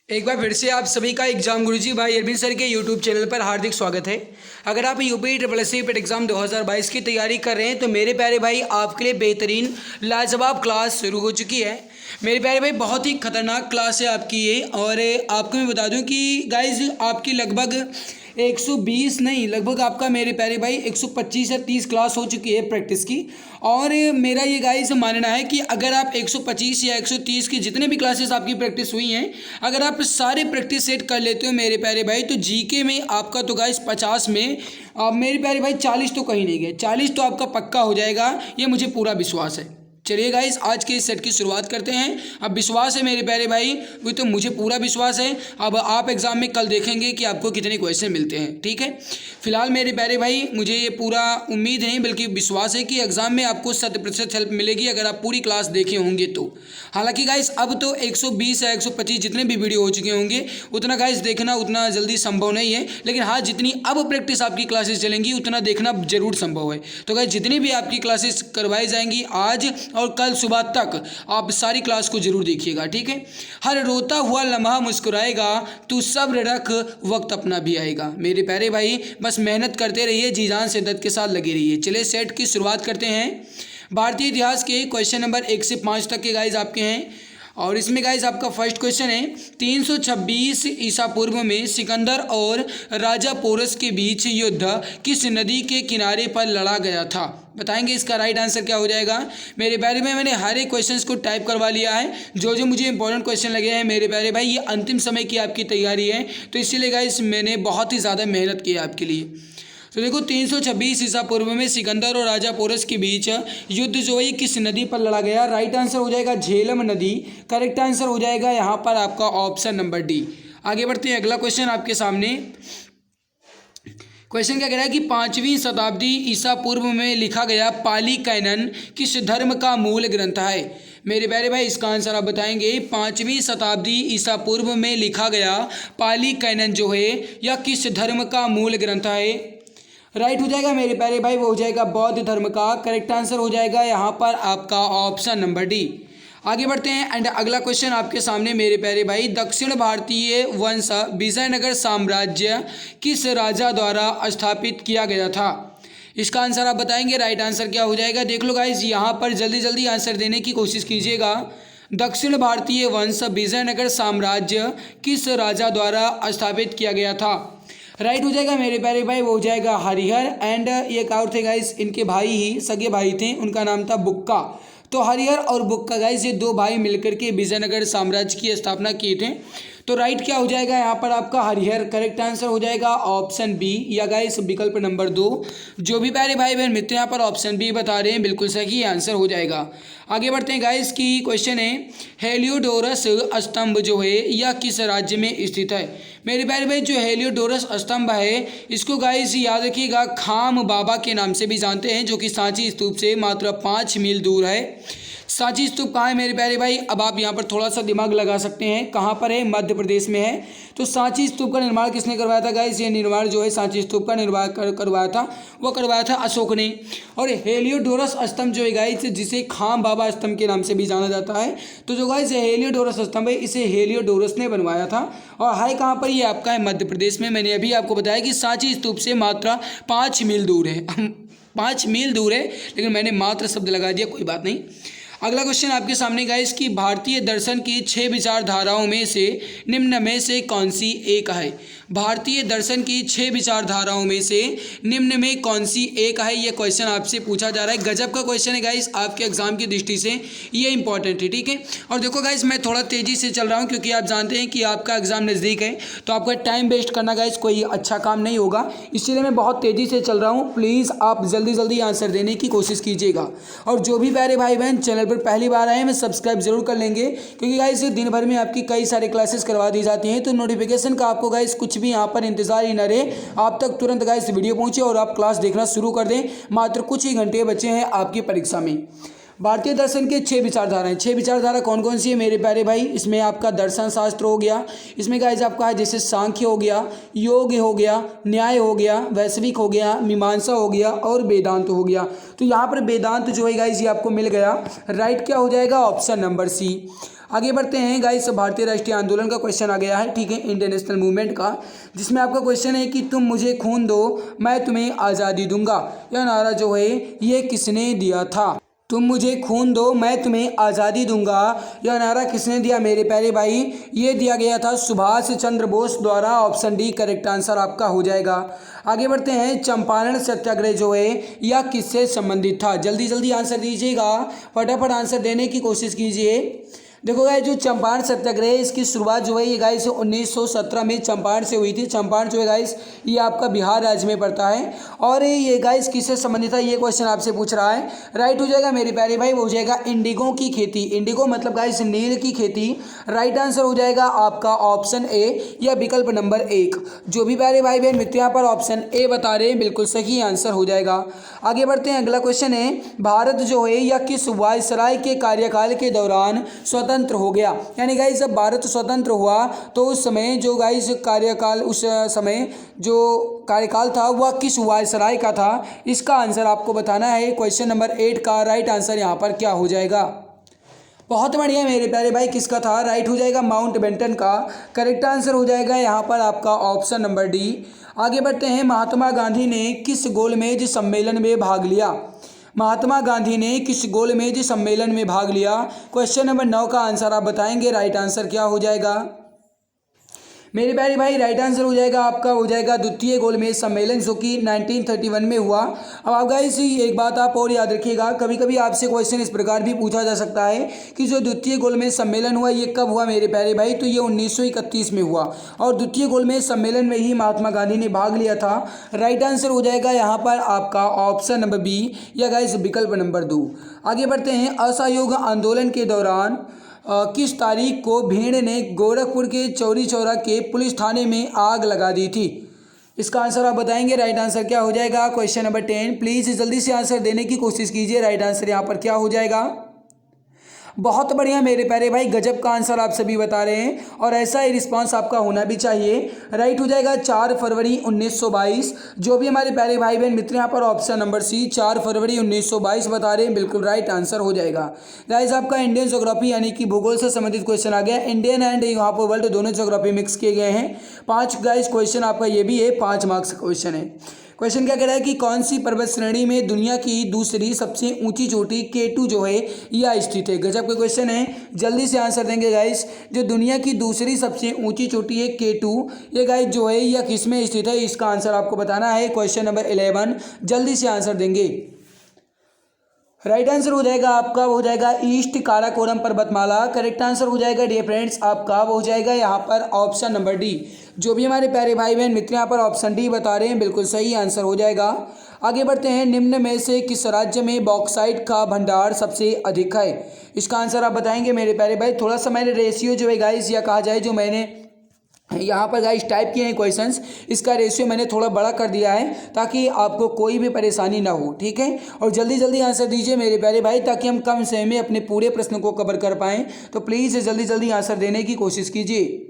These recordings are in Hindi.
एक बार फिर से आप सभी का एग्जाम गुरुजी भाई अरविंद सर के यूट्यूब चैनल पर हार्दिक स्वागत है। अगर आप यूपी SSC पेट एग्जाम 2022 की तैयारी कर रहे हैं तो मेरे प्यारे भाई आपके लिए बेहतरीन लाजवाब क्लास शुरू हो चुकी है। मेरे प्यारे भाई बहुत ही खतरनाक क्लास है आपकी ये। और आपको मैं बता दूं कि गाइज आपकी लगभग 120 नहीं, लगभग आपका मेरे प्यारे भाई 125 या 30 क्लास हो चुकी है प्रैक्टिस की। और मेरा ये गाइस मानना है कि अगर आप 125 या 130 की जितने भी क्लासेस आपकी प्रैक्टिस हुई हैं, अगर आप सारे प्रैक्टिस सेट कर लेते हो मेरे प्यारे भाई, तो जीके में आपका तो गाइस 50 में मेरे प्यारे भाई 40 तो कहीं नहीं गए, 40 तो आपका पक्का हो जाएगा, ये मुझे पूरा विश्वास है। चलिए गाइस आज के इस सेट की शुरुआत करते हैं। अब विश्वास है मेरे प्यारे भाई, वो तो मुझे पूरा विश्वास है। अब आप एग्जाम में कल देखेंगे कि आपको कितने क्वेश्चन मिलते हैं, ठीक है। फिलहाल मेरे प्यारे भाई मुझे ये पूरा उम्मीद नहीं बल्कि विश्वास है कि एग्जाम में आपको 100% हेल्प मिलेगी अगर आप पूरी क्लास देखे होंगे तो। हालांकि गाइस अब तो 120 या 125 जितने भी वीडियो हो चुके होंगे उतना गाइस देखना उतना जल्दी संभव नहीं है, लेकिन हाँ जितनी अब प्रैक्टिस आपकी क्लासेस चलेंगी उतना देखना जरूर संभव है। तो गाइस जितनी भी आपकी क्लासेस करवाई जाएंगी आज और कल सुबह तक आप सारी क्लास को जरूर देखिएगा, ठीक है। हर रोता हुआ लम्हा मुस्कुराएगा, तू सब्र रख वक्त अपना भी आएगा। मेरे प्यारे भाई बस मेहनत करते रहिए, जी जान शिद्दत के साथ लगे रहिए। चलिए सेट की शुरुआत करते हैं। भारतीय इतिहास के क्वेश्चन नंबर 1 से 5 तक के गाइज आपके हैं। और इसमें गाइज आपका फर्स्ट क्वेश्चन है 326 ईसा पूर्व में सिकंदर और राजा पोरस के बीच युद्ध किस नदी के किनारे पर लड़ा गया था। बताएंगे इसका राइट आंसर क्या हो जाएगा। मेरे प्यारे भाई मैंने हर एक क्वेश्चंस को टाइप करवा लिया है, जो मुझे इंपॉर्टेंट क्वेश्चन लगे हैं मेरे प्यारे भाई। ये अंतिम समय की आपकी तैयारी है तो इसीलिए गाइज मैंने बहुत ही ज़्यादा मेहनत की है आपके लिए। तो देखो 326 ईसा पूर्व में सिकंदर और राजा पोरस के बीच युद्ध जो है किस नदी पर लड़ा गया। राइट आंसर हो जाएगा झेलम नदी। करेक्ट आंसर हो जाएगा यहाँ पर आपका ऑप्शन नंबर डी। आगे बढ़ते हैं, अगला क्वेश्चन आपके सामने। क्वेश्चन क्या कह रहा है कि 5वीं शताब्दी ईसा पूर्व में लिखा गया पाली कैनन किस धर्म का मूल ग्रंथ है। मेरे प्यारे भाई इसका आंसर आप बताएंगे। 5वीं शताब्दी ईसा पूर्व में लिखा गया पाली कैनन जो है यह किस धर्म का मूल ग्रंथ है। राइट हो जाएगा मेरे प्यारे भाई, वो हो जाएगा बौद्ध धर्म का। करेक्ट आंसर हो जाएगा यहाँ पर आपका ऑप्शन नंबर डी। आगे बढ़ते हैं एंड अगला क्वेश्चन आपके सामने मेरे प्यारे भाई। दक्षिण भारतीय वंश विजयनगर साम्राज्य किस राजा द्वारा स्थापित किया गया था। इसका आंसर आप बताएंगे। राइट आंसर क्या हो जाएगा। देख लो गाइज यहाँ पर जल्दी जल्दी आंसर देने की कोशिश कीजिएगा। दक्षिण भारतीय वंश विजयनगर साम्राज्य किस राजा द्वारा स्थापित किया गया था। राइट हो जाएगा मेरे प्यारे भाई, वो हो जाएगा हरिहर। एंड एक और थे गाइस, इनके भाई ही सगे भाई थे, उनका नाम था बुक्का। तो हरिहर और बुक्का गाइस ये दो भाई मिलकर के विजयनगर साम्राज्य की स्थापना किए थे। तो राइट क्या हो जाएगा यहाँ पर आपका हरिहर। करेक्ट आंसर हो जाएगा ऑप्शन बी या गाइस विकल्प नंबर 2। जो भी प्यारे भाई बहन मित्र यहाँ पर ऑप्शन बी बता रहे हैं बिल्कुल सही आंसर हो जाएगा। आगे बढ़ते हैं गाइस की क्वेश्चन है हेलियोडोरस स्तंभ जो है यह किस राज्य में स्थित है। मेरे प्यारे भाई जो हेलियोडोरस स्तंभ है इसको गाइस याद रखिएगा खाम बाबा के नाम से भी जानते हैं, जो कि सांची स्तूप से मात्र 5 मील दूर है। सांची स्तूप कहाँ है मेरे प्यारे भाई, अब आप यहाँ पर थोड़ा सा दिमाग लगा सकते हैं, कहाँ पर है, मध्य प्रदेश में है। तो सांची स्तूप का निर्माण किसने करवाया था गाइस। ये निर्माण जो है सांची स्तूप का निर्माण करवाया था, वो करवाया था अशोक ने। और हेलियोडोरस स्तंभ जो है गाइस जिसे खाम बाबा स्तंभ के नाम से भी जाना जाता है, तो जो गाइस हेलियोडोरस स्तंभ है इसे हेलियोडोरस ने बनवाया था। और है कहाँ पर, ये आपका है मध्य प्रदेश में। मैंने अभी आपको बताया कि सांची स्तूप से मात्र 5 मील दूर है 5 मील दूर है, लेकिन मैंने मात्र शब्द लगा दिया, कोई बात नहीं। अगला क्वेश्चन आपके सामने गाइस कि भारतीय दर्शन की 6 विचारधाराओं में से निम्न में से कौन सी एक है। भारतीय दर्शन की 6 विचारधाराओं में से निम्न में कौन सी एक है, ये क्वेश्चन आपसे पूछा जा रहा है। गजब का क्वेश्चन है गाइस, आपके एग्जाम की दृष्टि से ये इंपॉर्टेंट है, ठीक है। और देखो गाइस मैं थोड़ा तेज़ी से चल रहा हूँ क्योंकि आप जानते हैं कि आपका एग्जाम नज़दीक है, तो आपका टाइम वेस्ट करना गाइस कोई अच्छा काम नहीं होगा, इसीलिए मैं बहुत तेज़ी से चल रहा हूँ। प्लीज़ आप जल्दी जल्दी आंसर देने की कोशिश कीजिएगा। और जो भी प्यारे भाई बहन चैनल पर पहली बार आए मैं सब्सक्राइब जरूर कर लेंगे, क्योंकि गाइस दिन भर में आपकी कई सारे क्लासेस करवा दी जाती हैं, तो नोटिफिकेशन का आपको गाइस कुछ भी यहाँ पर इंतजार ही न रहे, आप तक तुरंत गाइस वीडियो पहुंचे और आप क्लास देखना शुरू कर दें। मात्र कुछ ही घंटे बचे हैं आपकी परीक्षा में। भारतीय दर्शन के 6 विचारधाराएं, 6 विचारधारा कौन कौन सी है मेरे प्यारे भाई। इसमें आपका दर्शन शास्त्र हो गया, इसमें गाइस आपका है जैसे सांख्य हो गया, योग हो गया, न्याय हो गया, वैश्विक हो गया, मीमांसा हो गया और वेदांत हो गया। तो यहाँ पर वेदांत जो है गाइस ये आपको मिल गया। राइट क्या हो जाएगा ऑप्शन नंबर सी। आगे बढ़ते हैं गाइस, भारतीय राष्ट्रीय आंदोलन का क्वेश्चन आ गया है, ठीक है, इंडियन नेशनल मूवमेंट का, जिसमें आपका क्वेश्चन है कि तुम मुझे खून दो मैं तुम्हें आज़ादी दूंगा, यह नारा जो है ये किसने दिया था? तुम मुझे खून दो मैं तुम्हें आज़ादी दूंगा, यह नारा किसने दिया मेरे प्यारे भाई? ये दिया गया था सुभाष चंद्र बोस द्वारा। ऑप्शन डी करेक्ट आंसर आपका हो जाएगा। आगे बढ़ते हैं, चंपारण सत्याग्रह जो है यह किससे संबंधित था? जल्दी जल्दी आंसर दीजिएगा, फटाफट आंसर देने की कोशिश कीजिए। देखो गाइस, जो चंपारण सत्याग्रह है इसकी शुरुआत जो है ये गाइस 1917 में चंपारण से हुई थी। चंपारण जो है गाइस ये आपका बिहार राज्य में पड़ता है। और ये गाइस किससे संबंधित है, ये क्वेश्चन आपसे पूछ रहा है। राइट हो जाएगा मेरे प्यारे भाई, वो हो जाएगा इंडिगो की खेती। इंडिगो मतलब गाइस नील की खेती। राइट आंसर हो जाएगा आपका ऑप्शन ए या विकल्प नंबर 1। जो भी प्यारे भाई बहन मित्र यहाँ पर ऑप्शन ए बता रहे हैं बिल्कुल सही आंसर हो जाएगा। आगे बढ़ते हैं, अगला क्वेश्चन है, भारत जो है यह किस वायसराय के कार्यकाल के दौरान स्वतंत्र हो गया? यानी गाइस जब भारत स्वतंत्र हुआ तो उस समय जो गाइस कार्यकाल, उस समय जो कार्यकाल था वह किस वायसराय का था? इसका आंसर आपको बताना है। क्वेश्चन नंबर 8 का राइट आंसर यहाँ पर क्या हो जाएगा? बहुत बढ़िया मेरे प्यारे भाई, किसका था? राइट हो जाएगा माउंटबेटन का। करेक्ट आंसर हो जाएगा यहाँ पर आपका ऑप्शन नंबर डी। आगे बढ़ते हैं, महात्मा गांधी ने किस गोलमेज सम्मेलन में भाग लिया? महात्मा गांधी ने किस गोलमेज सम्मेलन में भाग लिया? क्वेश्चन नंबर 9 का आंसर आप बताएंगे। राइट आंसर क्या हो जाएगा मेरे प्यारे भाई? राइट आंसर हो जाएगा आपका, हो जाएगा द्वितीय गोलमेज सम्मेलन जो कि 1931 में हुआ। अब आप गाइस एक बात आप और याद रखिएगा, कभी कभी आपसे क्वेश्चन इस प्रकार भी पूछा जा सकता है कि जो द्वितीय गोलमेज सम्मेलन हुआ ये कब हुआ मेरे प्यारे भाई? तो ये 1931 में हुआ और द्वितीय गोलमेज सम्मेलन में ही महात्मा गांधी ने भाग लिया था। राइट आंसर हो जाएगा यहाँ पर आपका ऑप्शन नंबर बी या गाइस विकल्प नंबर 2। आगे बढ़ते हैं, असहयोग आंदोलन के दौरान किस तारीख को भीड़ ने गोरखपुर के चौरी चौरा के पुलिस थाने में आग लगा दी थी? इसका आंसर आप बताएंगे। राइट आंसर क्या हो जाएगा? Question number 10। प्लीज़ जल्दी से आंसर देने की कोशिश कीजिए। राइट आंसर यहाँ पर क्या हो जाएगा? बहुत बढ़िया मेरे प्यारे भाई, गजब का आंसर आप सभी बता रहे हैं और ऐसा ही रिस्पांस आपका होना भी चाहिए। राइट हो जाएगा 4 फरवरी 1922। जो भी हमारे प्यारे भाई बहन मित्र यहाँ पर ऑप्शन नंबर सी 4 फरवरी 1922 बता रहे हैं, बिल्कुल राइट आंसर हो जाएगा। गाइस आपका इंडियन ज्योग्राफी यानी कि भूगोल से संबंधित क्वेश्चन आ गया। इंडियन एंड यहाँ पर वर्ल्ड दोनों ज्योग्राफी मिक्स किए गए हैं। 5 गाइस क्वेश्चन आपका ये भी है, 5 मार्क्स का क्वेश्चन है। क्वेश्चन क्या कह रहा है कि कौन सी पर्वत श्रेणी में दुनिया की दूसरी सबसे ऊंची चोटी K2 जो है यह स्थित है? गजब का क्वेश्चन है, जल्दी से आंसर देंगे गाइस। जो दुनिया की दूसरी सबसे ऊंची चोटी है K2, ये गाइस जो है यह किस में स्थित है? इसका आंसर आपको बताना है। क्वेश्चन नंबर 11, जल्दी से आंसर देंगे। राइट आंसर हो जाएगा आपका, हो जाएगा ईस्ट काराकोरम पर्वतमाला। करेक्ट आंसर हो जाएगा डियर फ्रेंड्स आपका, हो जाएगा यहाँ पर ऑप्शन नंबर डी। जो भी हमारे प्यारे भाई बहन मित्र यहाँ पर ऑप्शन डी बता रहे हैं, बिल्कुल सही आंसर हो जाएगा। आगे बढ़ते हैं, निम्न में से किस राज्य में बॉक्साइट का भंडार सबसे अधिक है? इसका आंसर आप बताएंगे मेरे प्यारे भाई। थोड़ा सा मैंने रेशियो जो है गाइस या कहा जाए जो मैंने यहाँ पर गाइस टाइप किए हैं क्वेश्चंस, इसका रेशियो मैंने थोड़ा बड़ा कर दिया है ताकि आपको कोई भी परेशानी ना हो, ठीक है। और जल्दी जल्दी आंसर दीजिए मेरे प्यारे भाई ताकि हम कम समय में अपने पूरे प्रश्न को कवर कर पाएँ। तो प्लीज़ जल्दी जल्दी आंसर देने की कोशिश कीजिए।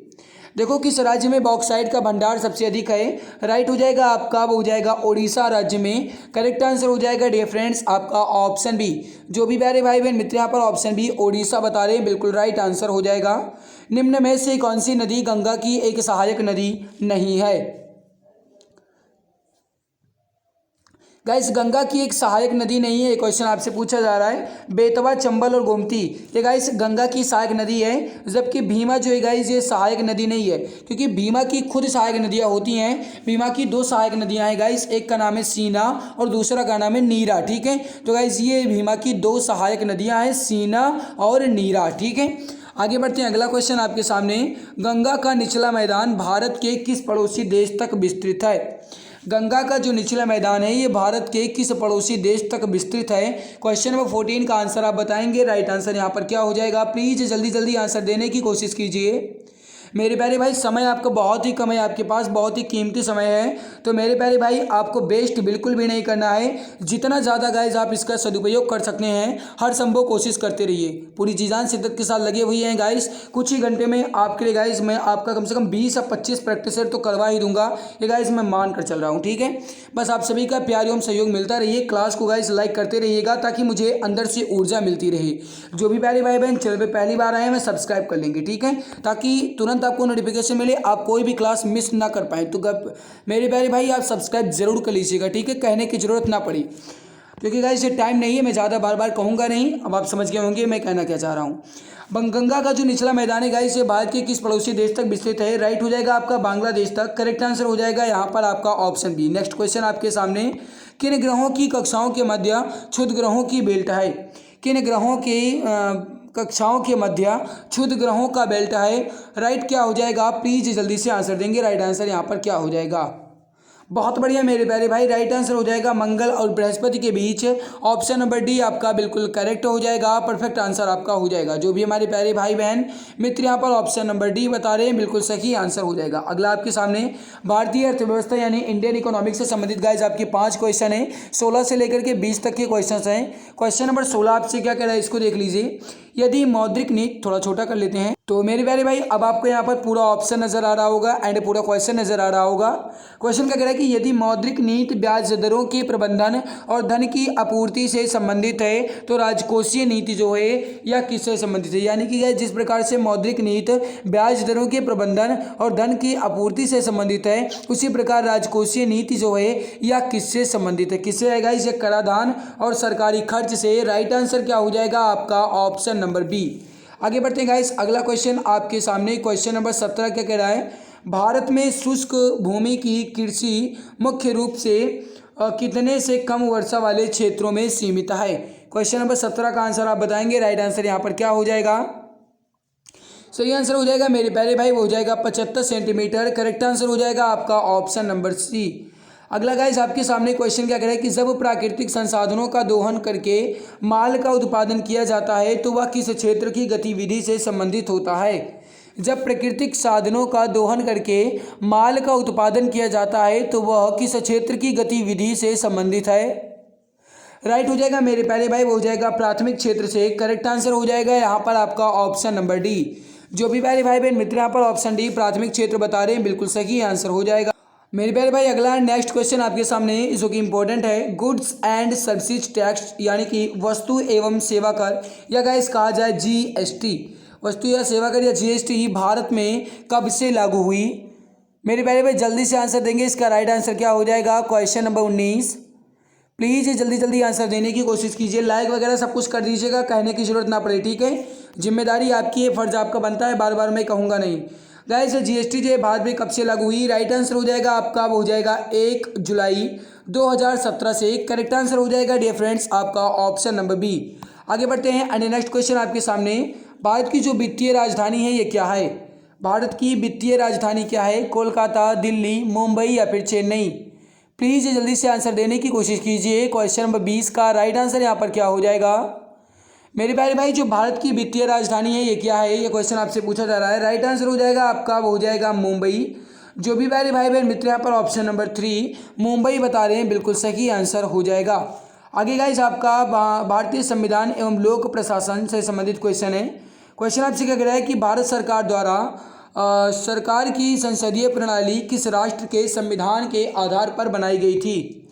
देखो किस राज्य में बॉक्साइट का भंडार सबसे अधिक है? राइट हो जाएगा आपका, वो हो जाएगा उड़ीसा राज्य में। करेक्ट आंसर हो जाएगा डियर फ्रेंड्स आपका ऑप्शन बी। जो भी प्यारे भाई बहन मित्र यहाँ पर ऑप्शन बी उड़ीसा बता रहे हैं, बिल्कुल राइट आंसर हो जाएगा। निम्न में से कौन सी नदी गंगा की एक सहायक नदी नहीं है? गाइस गंगा की एक सहायक नदी नहीं है, क्वेश्चन आपसे पूछा जा रहा है। बेतवा, चंबल और गोमती ये गाइस गंगा की सहायक नदी है, जबकि भीमा जो है गाइस ये सहायक नदी नहीं है, क्योंकि भीमा की खुद सहायक नदियां होती हैं। भीमा की 2 सहायक नदियां हैं गाइस, एक का नाम है सीना और दूसरा का नाम है नीरा, ठीक है। तो गाइस ये भीमा की 2 सहायक नदियाँ हैं, सीना और नीरा, ठीक है। आगे बढ़ते हैं, अगला क्वेश्चन आपके सामने। गंगा का निचला मैदान भारत के किस पड़ोसी देश तक विस्तृत है? गंगा का जो निचला मैदान है ये भारत के किस पड़ोसी देश तक विस्तृत है? क्वेश्चन नंबर 14 का आंसर आप बताएंगे। राइट आंसर यहाँ पर क्या हो जाएगा? प्लीज़ जल्दी जल्दी आंसर देने की कोशिश कीजिए। मेरे प्यारे भाई समय आपका बहुत ही कम है, आपके पास बहुत ही कीमती समय है, तो मेरे प्यारे भाई आपको वेस्ट बिल्कुल भी नहीं करना है। जितना ज़्यादा गाइज आप इसका सदुपयोग कर सकते हैं हर संभव कोशिश करते रहिए, पूरी जी जान शिद्दत के साथ लगे हुए हैं गाइज। कुछ ही घंटे में आपके लिए गाइज मैं आपका कम से कम 20 या 25 प्रैक्टिस सेट तो करवा ही दूंगा, ये गाइज मैं मान कर चल रहा हूँ, ठीक है। बस आप सभी का प्यार एवं सहयोग मिलता रहिए, क्लास को गाइज लाइक करते रहिएगा ताकि मुझे अंदर से ऊर्जा मिलती रहे। जो भी प्यारे भाई बहन चैनल पे पहली बार आए हैं सब्सक्राइब कर लेंगे, ठीक है, ताकि तुरंत आपको नोटिफिकेशन मिले, आप कोई भी क्लास मिस ना कर पाएँ। तो मेरे प्यारे भाई आप सब्सक्राइब जरूर कर लीजिएगा, ठीक है, कहने की जरूरत ना पड़ी, क्योंकि गाइस ये टाइम नहीं है, मैं ज़्यादा बार बार कहूँगा नहीं, अब आप समझ गए होंगे मैं कहना क्या चाह रहा हूँ। बंगगंगा का जो निचला मैदान है गाइस ये भारत के किस पड़ोसी देश तक विस्तृत है? राइट हो जाएगा आपका बांग्लादेश तक, करेक्ट आंसर हो जाएगा यहाँ पर आपका ऑप्शन बी। नेक्स्ट क्वेश्चन आपके सामने, किन ग्रहों की कक्षाओं के मध्य क्षुद्र ग्रहों की बेल्ट है? किन ग्रहों की कक्षाओं के मध्य क्षुद्र ग्रहों का बेल्ट है? राइट क्या हो जाएगा? प्लीज जल्दी से आंसर देंगे, राइट आंसर यहाँ पर क्या हो जाएगा? बहुत बढ़िया मेरे प्यारे भाई, राइट आंसर हो जाएगा मंगल और बृहस्पति के बीच, ऑप्शन नंबर डी आपका बिल्कुल करेक्ट हो जाएगा, परफेक्ट आंसर आपका हो जाएगा। जो भी हमारे प्यारे भाई बहन मित्र यहाँ पर ऑप्शन नंबर डी बता रहे हैं बिल्कुल सही आंसर हो जाएगा। अगला आपके सामने भारतीय अर्थव्यवस्था यानी इंडियन इकोनॉमिक्स से संबंधित गाइज आपके 5 क्वेश्चन है, 16 से लेकर के 20 तक के क्वेश्चन हैं। क्वेश्चन नंबर 16 आपसे क्या कह रहा है इसको देख लीजिए। यदि मौद्रिक नीति, थोड़ा छोटा कर लेते हैं, तो मेरे प्यारे भाई अब आपको यहाँ पर पूरा ऑप्शन नजर आ रहा होगा एंड पूरा क्वेश्चन नजर आ रहा होगा। क्वेश्चन क्या कह रहा है कि यदि मौद्रिक नीति ब्याज दरों के प्रबंधन और धन की आपूर्ति से संबंधित है तो राजकोषीय नीति जो है या किससे संबंधित है? यानी कि जिस प्रकार से मौद्रिक नीति ब्याज दरों के प्रबंधन और धन की आपूर्ति से संबंधित है उसी प्रकार राजकोषीय नीति जो है या किससे संबंधित है? किससे आएगा? इसे कराधान और सरकारी खर्च से। राइट आंसर क्या हो जाएगा आपका? Option number B. आगे बढ़ते हैं गाइस, अगला क्वेश्चन आपके सामने, क्वेश्चन नंबर 17 क्या कह रहा है? भारत में शुष्क भूमि की कृषि मुख्य रूप से कितने से कम वर्षा वाले क्षेत्रों में सीमित है? क्वेश्चन नंबर 17 का आंसर आप बताएंगे, राइट आंसर यहाँ पर क्या हो जाएगा? सही आंसर हो जाएगा मेरे प्यारे भाई, वो हो जाएगा 75 सेंटीमीटर, करेक्ट आंसर हो जाएगा आपका ऑप्शन नंबर सी। अगला गाइस आपके सामने क्वेश्चन क्या कह रहा है कि जब प्राकृतिक संसाधनों का दोहन करके माल का उत्पादन किया जाता है तो वह किस क्षेत्र की गतिविधि से संबंधित होता है? जब प्राकृतिक साधनों का दोहन करके माल का उत्पादन किया जाता है तो वह किस क्षेत्र की गतिविधि से संबंधित है? राइट हो जाएगा मेरे प्यारे भाई, वो हो जाएगा प्राथमिक क्षेत्र से, करेक्ट आंसर हो जाएगा यहाँ पर आपका ऑप्शन नंबर डी। जो भी प्यारे भाई बहन मित्र यहाँ पर ऑप्शन डी प्राथमिक क्षेत्र बता रहे हैं बिल्कुल सही आंसर हो जाएगा मेरे प्यारे भाई। अगला नेक्स्ट क्वेश्चन आपके सामने जो कि इंपॉर्टेंट है, गुड्स एंड सर्विसेज टैक्स यानी कि वस्तु एवं सेवा कर या गाइस कहा जाए जीएसटी, वस्तु या सेवा कर या जीएसटी भारत में कब से लागू हुई? मेरे प्यारे भाई जल्दी से आंसर देंगे, इसका राइट आंसर क्या हो जाएगा? Question number 19। प्लीज़ जल्दी जल्दी आंसर देने की कोशिश कीजिए, लाइक वगैरह सब कुछ कर दीजिएगा, कहने की जरूरत ना पड़े, ठीक है, जिम्मेदारी आपकी है, फर्ज आपका बनता है, बार बार मैं कहूँगा नहीं। गाइस जीएसटी जो है भारत में कब से लागू हुई? राइट आंसर हो जाएगा आपका, वो हो जाएगा 1 जुलाई 2017 से, करेक्ट आंसर हो जाएगा डियर फ्रेंड्स आपका ऑप्शन नंबर बी। आगे बढ़ते हैं एंड नेक्स्ट क्वेश्चन आपके सामने, भारत की जो वित्तीय राजधानी है ये क्या है? भारत की वित्तीय राजधानी क्या है? कोलकाता, दिल्ली, मुंबई या फिर चेन्नई? प्लीज़ जल्दी से आंसर देने की कोशिश कीजिए। क्वेश्चन नंबर 20 का राइट आंसर यहाँ पर क्या हो जाएगा? मेरे प्यारे भाई जो भारत की वित्तीय राजधानी है ये क्या है? ये क्वेश्चन आपसे पूछा जा रहा है, राइट आंसर हो जाएगा आपका, वो हो जाएगा मुंबई। जो भी प्यारे भाई बहन मित्र यहाँ पर ऑप्शन नंबर 3 मुंबई बता रहे हैं बिल्कुल सही आंसर हो जाएगा। आगे गाइस आपका भारतीय संविधान एवं लोक प्रशासन से संबंधित क्वेश्चन है। क्वेश्चन आपसे क्या कह रहा है कि भारत सरकार द्वारा सरकार की संसदीय प्रणाली किस राष्ट्र के संविधान के आधार पर बनाई गई थी?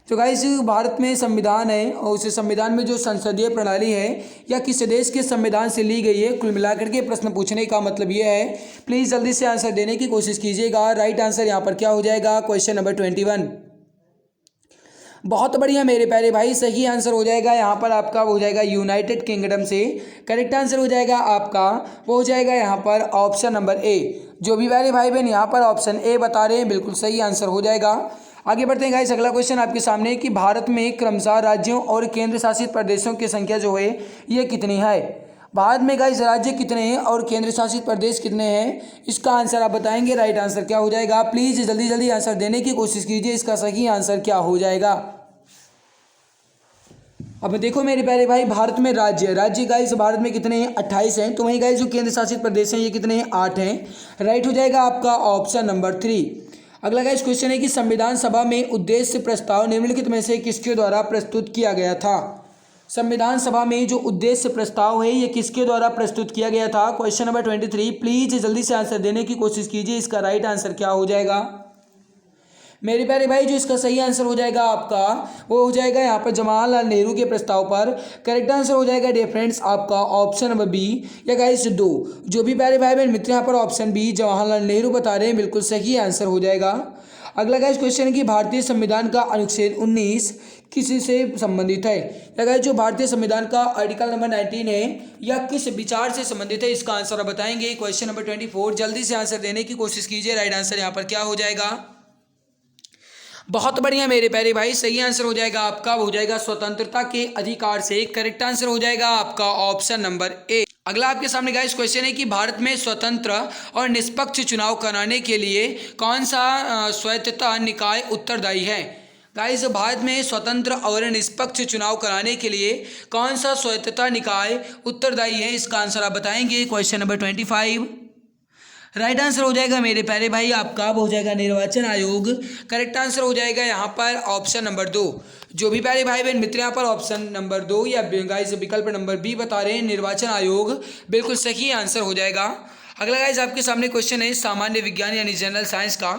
तो गाइस भारत में संविधान है और उस संविधान में जो संसदीय प्रणाली है या किस देश के संविधान से ली गई है? कुल मिलाकर के प्रश्न पूछने का मतलब ये है, प्लीज़ जल्दी से आंसर देने की कोशिश कीजिएगा। राइट आंसर यहाँ पर क्या हो जाएगा? Question number 21। बहुत बढ़िया मेरे प्यारे भाई, सही आंसर हो जाएगा यहाँ पर आपका, वो हो जाएगा यूनाइटेड किंगडम से, करेक्ट आंसर हो जाएगा आपका, वो हो जाएगा यहाँ पर ऑप्शन नंबर ए। जो भी प्यारे भाई बहन यहाँ पर ऑप्शन ए बता रहे हैं बिल्कुल सही आंसर हो जाएगा। आगे बढ़ते हैं गाइस, अगला क्वेश्चन आपके सामने कि भारत में क्रमशः राज्यों और केंद्र शासित प्रदेशों की संख्या जो है ये कितनी है? भारत में गाइस राज्य कितने हैं और केंद्र शासित प्रदेश कितने हैं? इसका आंसर आप बताएंगे, राइट आंसर क्या हो जाएगा? प्लीज़ जल्दी जल्दी आंसर देने की कोशिश कीजिए, इसका सही आंसर क्या हो जाएगा? अब देखो मेरे प्यारे भाई, भारत में राज्य गाइस भारत में कितने हैं? 28 हैं। तो वहीं गाइस जो केंद्र शासित प्रदेश हैं ये कितने हैं? 8 हैं। राइट हो जाएगा आपका ऑप्शन नंबर 3। अगला गाइस क्वेश्चन है कि संविधान सभा में उद्देश्य प्रस्ताव निम्नलिखित में से किसके द्वारा प्रस्तुत किया गया था? संविधान सभा में जो उद्देश्य प्रस्ताव है ये किसके द्वारा प्रस्तुत किया गया था? Question number 23। प्लीज जल्दी से आंसर देने की कोशिश कीजिए। इसका राइट आंसर क्या हो जाएगा मेरे प्यारे भाई? जो इसका सही आंसर हो जाएगा आपका वो हो जाएगा यहाँ पर जवाहरलाल नेहरू के प्रस्ताव पर। करेक्ट आंसर हो जाएगा डियर फ्रेंड्स आपका ऑप्शन नंबर बी या गाइस 2। जो भी प्यारे भाई बहन मित्र यहाँ पर ऑप्शन बी जवाहरलाल नेहरू बता रहे हैं, बिल्कुल सही आंसर हो जाएगा। अगला गाइस क्वेश्चन है कि भारतीय संविधान का अनुच्छेद 19 किसी से संबंधित है? या गाइस जो भारतीय संविधान का आर्टिकल नंबर 19 है या किस विचार से संबंधित है? इसका आंसर आप बताएंगे। क्वेश्चन नंबर 24 जल्दी से आंसर देने की कोशिश कीजिए। राइट आंसर यहाँ पर क्या हो जाएगा? बहुत बढ़िया मेरे प्यारे भाई, सही आंसर हो जाएगा आपका हो जाएगा स्वतंत्रता के अधिकार से। करेक्ट आंसर हो जाएगा आपका ऑप्शन नंबर ए। अगला आपके सामने गाइस क्वेश्चन है कि भारत में स्वतंत्र और निष्पक्ष चुनाव कराने के लिए कौन सा स्वायत्तता निकाय उत्तरदायी है? गाइस भारत में स्वतंत्र और निष्पक्ष चुनाव कराने के लिए कौन सा स्वायत्तता निकाय उत्तरदायी है? इसका आंसर आप बताएंगे। Question number 25। राइट आंसर हो जाएगा मेरे प्यारे भाई आपका हो जाएगा निर्वाचन आयोग। करेक्ट आंसर हो जाएगा यहाँ पर ऑप्शन नंबर 2। जो भी प्यारे भाई बहन मित्र यहाँ पर ऑप्शन नंबर 2 या गाइस विकल्प नंबर बी बता रहे हैं निर्वाचन आयोग, बिल्कुल सही आंसर हो जाएगा। अगला गाइस आपके सामने क्वेश्चन है सामान्य विज्ञान यानी जनरल साइंस का।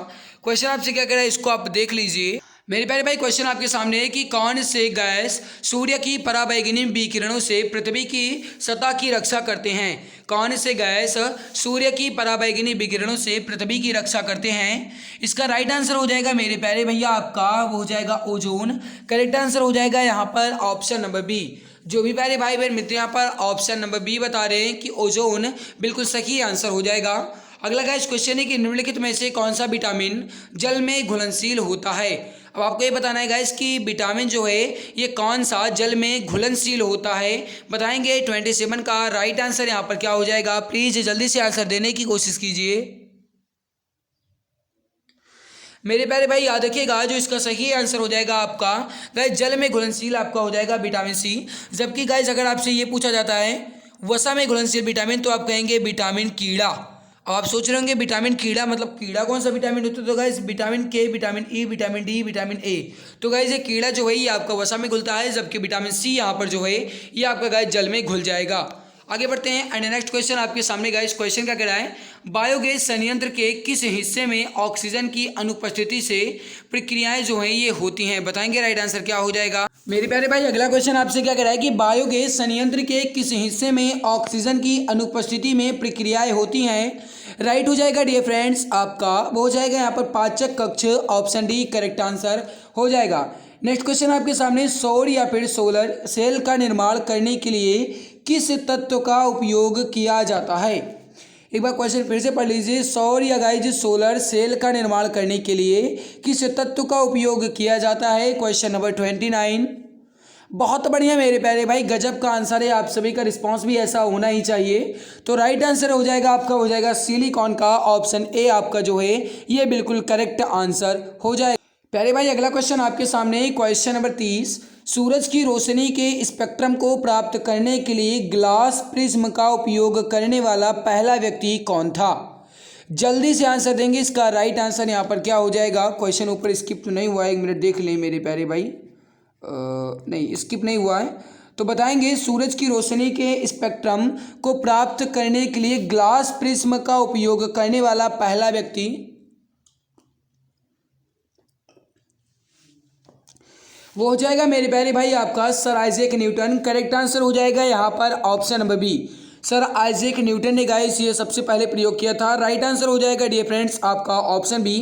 क्वेश्चन आपसे क्या कह रहा है इसको आप देख लीजिए। मेरे प्यारे भाई क्वेश्चन आपके सामने है कि कौन से गैस सूर्य की पराबैंगनी विकिरणों से पृथ्वी की सतह की रक्षा करते हैं? कौन से गैस सूर्य की पराबैंगनी विकिरणों से पृथ्वी की रक्षा करते हैं? इसका राइट आंसर हो जाएगा मेरे प्यारे भैया आपका हो जाएगा ओजोन। करेक्ट आंसर हो जाएगा यहाँ पर ऑप्शन नंबर बी। जो भी प्यारे भाई बहन मित्र यहाँ पर ऑप्शन नंबर बी बता रहे हैं कि ओजोन, बिल्कुल सही आंसर हो जाएगा। अगला गाइस क्वेश्चन है कि निम्नलिखित में से कौन सा विटामिन जल में घुलनशील होता है? अब आपको ये बताना है गाइस कि विटामिन जो है ये कौन सा जल में घुलनशील होता है, बताएंगे। 27 का राइट आंसर यहाँ पर क्या हो जाएगा? प्लीज जल्दी से आंसर देने की कोशिश कीजिए मेरे प्यारे भाई। याद रखिएगा जो इसका सही आंसर हो जाएगा आपका गाइस जल में घुलनशील आपका हो जाएगा विटामिन सी। जबकि गाइस अगर आपसे ये पूछा जाता है वसा में घुलनशील विटामिन तो आप कहेंगे विटामिन कीड़ा। अब आप सोच रहे होंगे विटामिन कीड़ा मतलब कीड़ा कौन सा विटामिन होता है? तो गाइस विटामिन के, vitamin E, vitamin D, vitamin A. तो गाइस ये कीड़ा जो है ये आपका वसा में घुलता है, जबकि विटामिन सी यहाँ पर जो है ये आपका गाइस जल में घुल जाएगा। आगे बढ़ते हैं एंड नेक्स्ट क्वेश्चन आपके सामने गाइस क्वेश्चन क्या कह रहा है? बायोगैस संयंत्र के किस हिस्से में ऑक्सीजन की अनुपस्थिति से प्रक्रियाएं जो हैं ये होती हैं, बताएंगे। राइट आंसर क्या हो जाएगा मेरे प्यारे भाई? अगला क्वेश्चन आपसे क्या कह रहा है कि बायोगैस संयंत्र के किस हिस्से में ऑक्सीजन की अनुपस्थिति में प्रक्रियाएं होती हैं? राइट हो जाएगा डियर फ्रेंड्स आपका वो हो जाएगा यहाँ पर पाचक कक्ष, ऑप्शन डी करेक्ट आंसर हो जाएगा। नेक्स्ट क्वेश्चन आपके सामने सौर या फिर सोलर सेल का निर्माण करने के लिए किस तत्व का उपयोग किया जाता है? एक बार क्वेश्चन फिर से पढ़ लीजिए। सौर या गाइस सोलर सेल का निर्माण करने के लिए किस तत्व का उपयोग किया जाता है? Question number 29। बहुत बढ़िया मेरे प्यारे भाई, गजब का आंसर है। आप सभी का रिस्पांस भी ऐसा होना ही चाहिए। तो राइट आंसर हो जाएगा आपका हो जाएगा सिलिकॉन का, ऑप्शन ए आपका जो है ये बिल्कुल करेक्ट आंसर हो जाएगा। प्यारे भाई अगला क्वेश्चन आपके सामने क्वेश्चन नंबर 30। सूरज की रोशनी के स्पेक्ट्रम को प्राप्त करने के लिए ग्लास प्रिज्म का उपयोग करने वाला पहला व्यक्ति कौन था? जल्दी से आंसर देंगे। इसका राइट आंसर यहाँ पर क्या हो जाएगा? क्वेश्चन ऊपर स्किप तो नहीं हुआ है, 1 मिनट देख लें मेरे प्यारे भाई। नहीं स्किप नहीं हुआ है तो बताएंगे सूरज की रोशनी के स्पेक्ट्रम को प्राप्त करने के लिए ग्लास प्रिज्म का उपयोग करने वाला पहला व्यक्ति वो हो जाएगा मेरे प्यारे भाई आपका sir Isaac Newton. Correct answer हो जाएगा यहाँ पर option number B. Sir Isaac Newton ने गाइस ये सबसे पहले प्रयोग किया था। राइट आंसर हो जाएगा डियर फ्रेंड्स आपका ऑप्शन बी।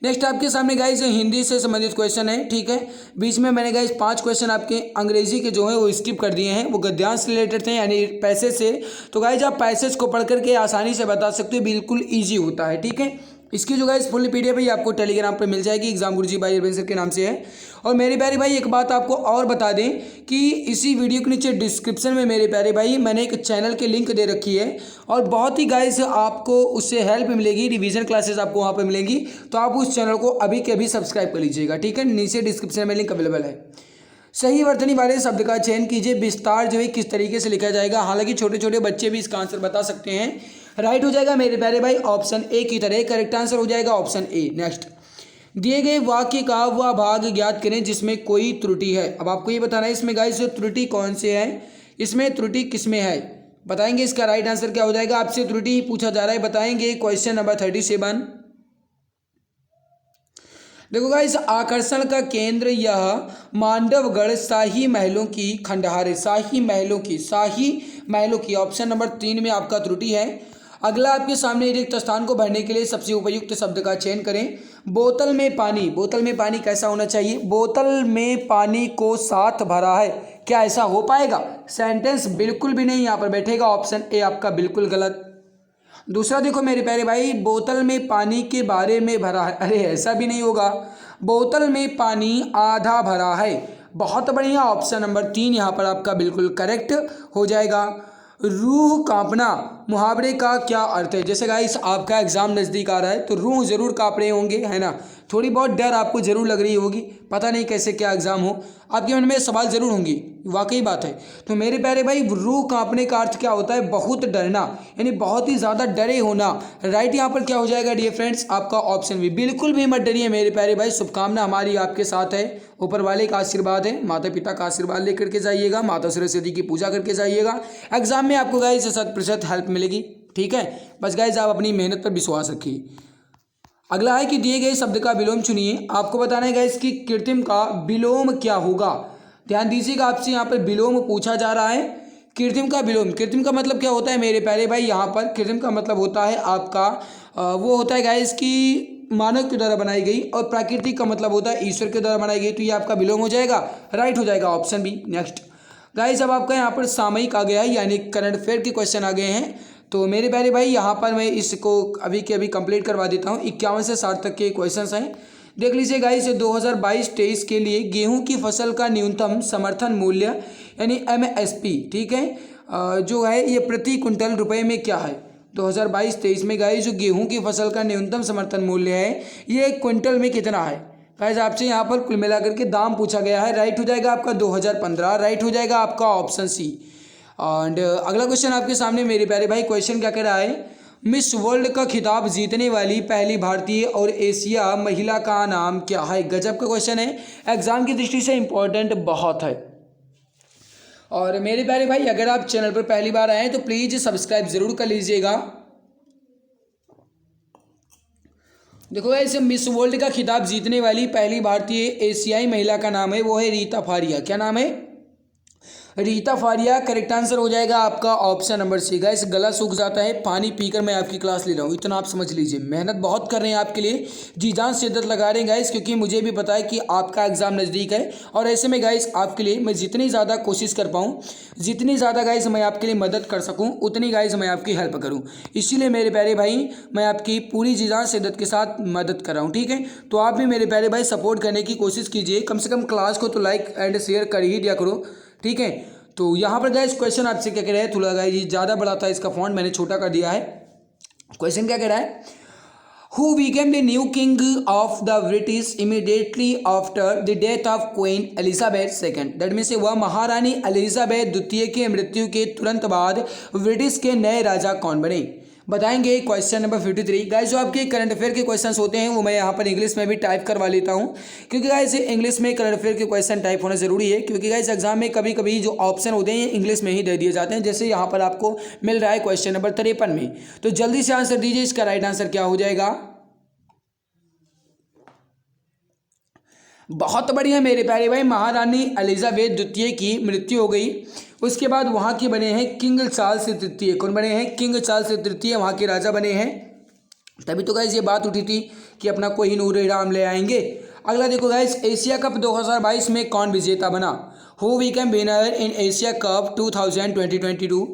नेक्स्ट आपके सामने गाइस हिंदी से संबंधित क्वेश्चन है, ठीक है। बीच में मैंने गाइस 5 क्वेश्चन आपके अंग्रेजी के जो है वो स्किप कर दिए हैं, वो गद्यांश से रिलेटेड थे यानी पैसेज से। तो गाइस आप पैसेज को पढ़ करके आसानी से बता सकते हो, बिल्कुल ईजी होता है, ठीक है। इसकी जो गाइस फुल पीडीएफ है आपको टेलीग्राम पर मिल जाएगी, एग्जाम गुरुजी बाय अरविंद सर के नाम से है। और मेरे प्यारे भाई एक बात आपको और बता दें कि इसी वीडियो के नीचे डिस्क्रिप्शन में मेरे प्यारे भाई मैंने एक चैनल की लिंक दे रखी है और बहुत ही गाइस आपको उससे हेल्प मिलेगी, रिवीजन क्लासेस आपको वहाँ पर मिलेंगी। तो आप उस चैनल को अभी के अभी सब्सक्राइब कर लीजिएगा, ठीक है। नीचे डिस्क्रिप्शन में लिंक अवेलेबल है। सही वर्तनी वाले शब्द का चयन कीजिए। विस्तार जो है किस तरीके से लिखा जाएगा। हालांकि छोटे छोटे बच्चे भी इसका आंसर बता सकते हैं। राइट हो जाएगा मेरे प्यारे भाई ऑप्शन ए की तरह। करेक्ट आंसर हो जाएगा ऑप्शन ए। नेक्स्ट, दिए गए वाक्य का वह भाग ज्ञात करें जिसमें कोई त्रुटि है। अब आपको ये बताना है इसमें गाइस त्रुटि कौन से है, इसमें त्रुटि किस में है, बताएंगे। इसका राइट आंसर क्या हो जाएगा। आपसे त्रुटि ही पूछा जा रहा है, बताएंगे। Question number 37। देखो गाइस, आकर्षण का केंद्र यह मांडवगढ़ शाही महलों की खंडहर है। शाही महलों की ऑप्शन नंबर 3 में आपका त्रुटि है। अगला आपके सामने रिक्त स्थान को भरने के लिए सबसे उपयुक्त शब्द का चयन करें। बोतल में पानी। बोतल में पानी कैसा होना चाहिए। बोतल में पानी को साथ भरा है, क्या ऐसा हो पाएगा। सेंटेंस बिल्कुल भी नहीं यहाँ पर बैठेगा। ऑप्शन ए आपका बिल्कुल गलत। दूसरा देखो मेरे प्यारे भाई, बोतल में पानी के बारे में भरा है, अरे ऐसा भी नहीं होगा। बोतल में पानी आधा भरा है, बहुत बढ़िया। ऑप्शन नंबर 3 यहाँ पर आपका बिल्कुल करेक्ट हो जाएगा। रूह कांपना मुहावरे का क्या अर्थ है। जैसे गाइस आपका एग्जाम नज़दीक आ रहा है तो रूह जरूर कांप रहे होंगे, है ना। थोड़ी बहुत डर आपको जरूर लग रही होगी, पता नहीं कैसे क्या एग्जाम हो, आपके मन में सवाल जरूर होंगी, वाकई बात है। तो मेरे प्यारे भाई रूह कांपने का अर्थ क्या होता है, बहुत डरना, यानी बहुत ही ज़्यादा डरे होना। राइट यहाँ पर क्या हो जाएगा डियर फ्रेंड्स, आपका ऑप्शन बी। बिल्कुल भी मत डरिए मेरे प्यारे भाई, शुभकामना हमारी आपके साथ है, ऊपर वाले का आशीर्वाद है, माता पिता का आशीर्वाद लेकर के जाइएगा, माता सरस्वती की पूजा करके जाइएगा। एग्जाम में आपको गाइस 100% हेल्प मिलेगी, ठीक है। बस गाइस आप अपनी मेहनत पर विश्वास रखिए। अगला है कि दिए गए शब्द का विलोम चुनिए। आपको बताना है गाइस कि कृत्रिम का विलोम क्या होगा। ध्यान दीजिएगा, आपसे यहाँ पर विलोम पूछा जा रहा है। कृत्रिम का विलोम, कृत्रिम का मतलब क्या होता है मेरे प्यारे भाई। यहाँ पर कृत्रिम का मतलब होता है आपका वो होता है गाइस कि मानव के द्वारा बनाई गई, और प्राकृतिक का मतलब होता है ईश्वर के द्वारा बनाई गई। तो ये आपका विलोम हो जाएगा, राइट हो जाएगा ऑप्शन बी। नेक्स्ट गाइस, अब आपका यहाँ पर सामयिक आ गया है, यानी करंट अफेयर के क्वेश्चन आ गए हैं। तो मेरे प्यारे भाई यहाँ पर मैं इसको अभी के अभी कंप्लीट करवा देता हूँ। 51 से 60 तक के क्वेश्चंस हैं, देख लीजिए गाइस। 2022-23 के लिए गेहूं की फसल का न्यूनतम समर्थन मूल्य यानी MSP, ठीक है, जो है ये प्रति क्विंटल रुपए में क्या है। 2022-23 में गाइस जो गेहूं की फसल का न्यूनतम समर्थन मूल्य है ये क्विंटल में कितना है। गाइस आपसे यहाँ पर कुल मिलाकर के दाम पूछा गया है। राइट हो जाएगा आपका 2015, राइट हो जाएगा आपका ऑप्शन सी। एंड अगला क्वेश्चन आपके सामने मेरे प्यारे भाई, क्वेश्चन क्या कह रहा है। मिस वर्ल्ड का खिताब जीतने वाली पहली भारतीय और एशिया महिला का नाम क्या है। गजब का क्वेश्चन है, एग्जाम की दृष्टि से इंपॉर्टेंट बहुत है। और मेरे प्यारे भाई अगर आप चैनल पर पहली बार आए तो प्लीज सब्सक्राइब जरूर कर लीजिएगा। देखो ऐसे मिस वर्ल्ड का खिताब जीतने वाली पहली भारतीय एशियाई महिला का नाम है वो है रीता फारिया। क्या नाम है, रीता फारिया। करेक्ट आंसर हो जाएगा आपका ऑप्शन नंबर सी। गाइस गला सूख जाता है, पानी पीकर मैं आपकी क्लास ले रहा हूँ, इतना आप समझ लीजिए। मेहनत बहुत कर रहे हैं आपके लिए, जी जान शिद्दत लगा रहे हैं गाइस, क्योंकि मुझे भी पता है कि आपका एग्जाम नज़दीक है। और ऐसे में गाइस आपके लिए मैं जितनी ज़्यादा कोशिश कर पाऊँ, जितनी ज़्यादा गाइस मैं आपके लिए मदद कर सकूँ, उतनी गाइस मैं आपकी हेल्प करूँ। इसीलिए मेरे प्यारे भाई मैं आपकी पूरी जी जान शिद्दत के साथ मदद कर रहा हूँ, ठीक है। तो आप भी मेरे प्यारे भाई सपोर्ट करने की कोशिश कीजिए, कम से कम क्लास को तो लाइक एंड शेयर कर ही दिया करो, ठीक है। तो यहाँ पर गाइस क्वेश्चन आपसे क्या कह रहा है, थोड़ा गाइस ये ज़्यादा बड़ा था, इसका फॉन्ट मैंने छोटा कर दिया है। क्वेश्चन क्या कह रहा है, who became the new king of the British immediately after the death of queen Elizabeth II। That means वह महारानी एलिजाबेथ द्वितीय के मृत्यु के तुरंत बाद ब्रिटिश के नए राजा कौन बने, बताएंगे। Question number 53। गाइस जो आपके करंट अफेयर के क्वेश्चंस होते हैं वो मैं यहाँ पर इंग्लिश में भी टाइप करवा लेता हूँ, क्योंकि गाइस इंग्लिश में करंट अफेयर के क्वेश्चन टाइप होना जरूरी है, क्योंकि गाइस एग्जाम में कभी कभी जो ऑप्शन होते हैं इंग्लिश में ही दे दिए जाते हैं, जैसे यहाँ पर आपको मिल रहा है क्वेश्चन नंबर 53 में। तो जल्दी से आंसर दीजिए, इसका राइट आंसर क्या हो जाएगा। बहुत बढ़िया मेरे प्यारे भाई, महारानी एलिजाबेथ द्वितीय की मृत्यु हो गई, उसके बाद वहाँ के बने हैं किंग चार्ल्स III। कौन बने हैं, किंग चार्ल्स III वहाँ के राजा बने हैं। तभी तो गाइस ये बात उठी थी कि अपना कोहिनूर राम ले आएंगे। अगला देखो गाइस, एशिया कप 2022 में कौन विजेता बना, who became winner in Asia cup 2022।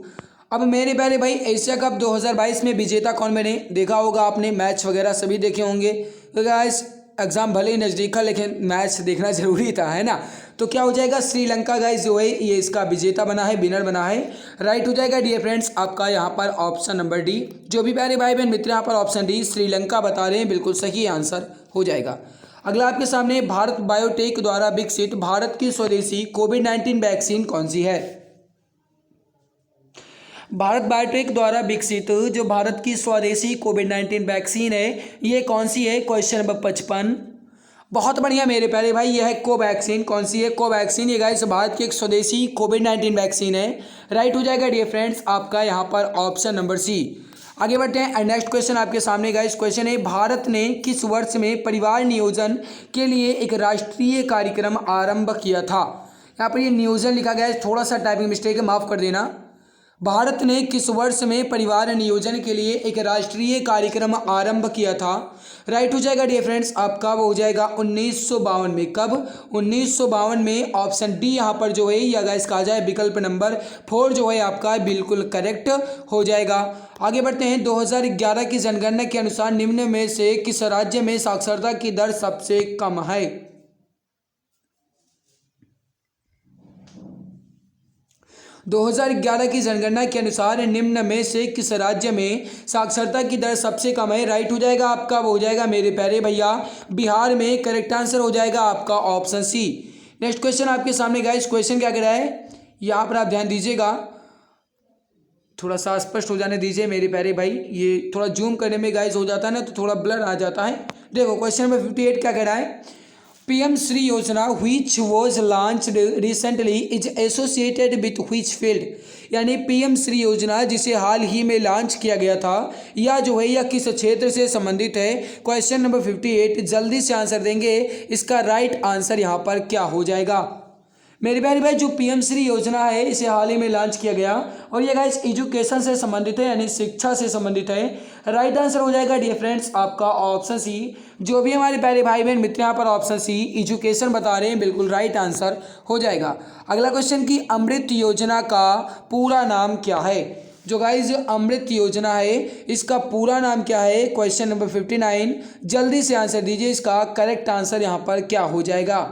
अब मेरे प्यारे भाई एशिया कप 2022 में विजेता कौन बने, देखा होगा आपने, मैच वगैरह सभी देखे होंगे। तो गाइस एग्जाम भले ही नज़दीक है लेकिन मैच देखना जरूरी था, है ना। तो क्या हो जाएगा, श्रीलंका गाइस जो है ये इसका विजेता बना है, विनर बना है। राइट हो जाएगा डियर फ्रेंड्स आपका यहाँ पर ऑप्शन नंबर डी। जो भी प्यारे भाई बहन मित्र यहाँ पर ऑप्शन डी श्रीलंका बता रहे हैं, बिल्कुल सही आंसर हो जाएगा। अगला आपके सामने भारत बायोटेक द्वारा विकसित भारत की स्वदेशी कोविड-19 वैक्सीन कौन सी है? भारत बायोटेक द्वारा विकसित जो भारत की स्वदेशी कोविड-19 वैक्सीन है ये कौन सी है? Question number 55। बहुत बढ़िया मेरे प्यारे भाई, यह है कोवैक्सीन। कौन सी है? कोवैक्सीन। ये गाइस भारत की एक स्वदेशी कोविड-19 वैक्सीन है। राइट हो जाएगा डियर फ्रेंड्स आपका यहाँ पर ऑप्शन नंबर सी। आगे बढ़ते हैं। नेक्स्ट क्वेश्चन आपके सामने गाइस क्वेश्चन है, भारत ने किस वर्ष में परिवार नियोजन के लिए एक राष्ट्रीय कार्यक्रम आरंभ किया था? यहाँ पर ये नियोजन लिखा गया है, थोड़ा सा टाइपिंग मिस्टेक है, माफ कर देना। भारत ने किस वर्ष में परिवार नियोजन के लिए एक राष्ट्रीय कार्यक्रम आरंभ किया था? राइट हो जाएगा डियर फ्रेंड्स आपका, वो हो जाएगा 1952 में। कब? 1952 में। ऑप्शन डी यहाँ पर जो है या गाइस कहा जाए विकल्प नंबर 4 जो है आपका बिल्कुल करेक्ट हो जाएगा। आगे बढ़ते हैं। 2011 की जनगणना के अनुसार निम्न में से किस राज्य में साक्षरता की दर सबसे कम है? 2011 की जनगणना के अनुसार निम्न में से किस राज्य में साक्षरता की दर सबसे कम है? राइट हो जाएगा आपका, वो हो जाएगा मेरे प्यारे भैया बिहार में। करेक्ट आंसर हो जाएगा आपका ऑप्शन सी। नेक्स्ट क्वेश्चन आपके सामने गाइस क्वेश्चन क्या कह रहा है, यहाँ पर आप ध्यान दीजिएगा, थोड़ा सा स्पष्ट हो जाने दीजिए मेरे प्यारे भाई। ये थोड़ा जूम करने में गाइस हो जाता है ना तो थोड़ा ब्लर आ जाता है। देखो क्वेश्चन नंबर 58 क्या कह रहा है, पीएम श्री योजना which was launched recently is associated with which field? यानी पीएम श्री योजना जिसे हाल ही में लॉन्च किया गया था या जो है या किस क्षेत्र से संबंधित है? क्वेश्चन नंबर 58 जल्दी से आंसर देंगे, इसका राइट आंसर यहाँ पर क्या हो जाएगा? मेरे प्यारे भाई जो पीएम श्री योजना है इसे हाल ही में लॉन्च किया गया और ये गाइस एजुकेशन से संबंधित है यानी शिक्षा से संबंधित है। राइट आंसर हो जाएगा डियर फ्रेंड्स आपका ऑप्शन सी। जो भी हमारे प्यारे भाई बहन मित्र यहाँ पर ऑप्शन सी एजुकेशन बता रहे हैं बिल्कुल राइट आंसर हो जाएगा। अगला क्वेश्चन की अमृत योजना का पूरा नाम क्या है? जो गाइस अमृत योजना है इसका पूरा नाम क्या है? क्वेश्चन नंबर 59 जल्दी से आंसर दीजिए, इसका करेक्ट आंसर यहाँ पर क्या हो जाएगा?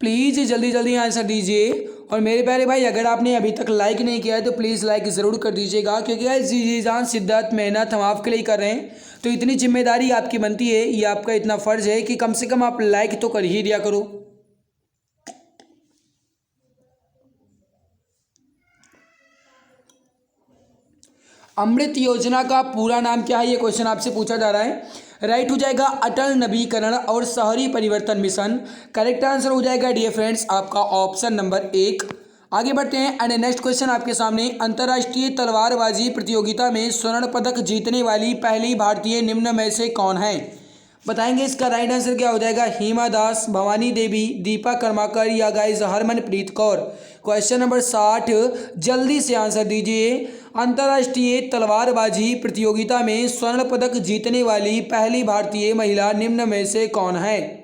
प्लीज़ जल्दी जल्दी आंसर दीजिए। और मेरे प्यारे भाई अगर आपने अभी तक लाइक नहीं किया है तो प्लीज़ लाइक ज़रूर कर दीजिएगा, क्योंकि यार जी जान शिद्दत मेहनत हम आपके लिए कर रहे हैं तो इतनी जिम्मेदारी आपकी बनती है, ये आपका इतना फ़र्ज़ है कि कम से कम आप लाइक तो कर ही दिया करो। अमृत योजना का पूरा नाम क्या है ये क्वेश्चन आपसे पूछा जा रहा है। राइट हो जाएगा अटल नवीकरण और शहरी परिवर्तन मिशन। करेक्ट आंसर हो जाएगा डियर फ्रेंड्स आपका ऑप्शन नंबर 1। आगे बढ़ते हैं एंड नेक्स्ट क्वेश्चन आपके सामने, अंतर्राष्ट्रीय तलवारबाजी प्रतियोगिता में स्वर्ण पदक जीतने वाली पहली भारतीय निम्न में से कौन है? बताएंगे इसका राइट आंसर क्या हो जाएगा? हिमा दास, भवानी देवी, दीपा कर्माकर या guys Harmanpreet Kaur. Question number 60 जल्दी से आंसर दीजिए। अंतर्राष्ट्रीय तलवारबाजी प्रतियोगिता में स्वर्ण पदक जीतने वाली पहली भारतीय महिला निम्न में से कौन है?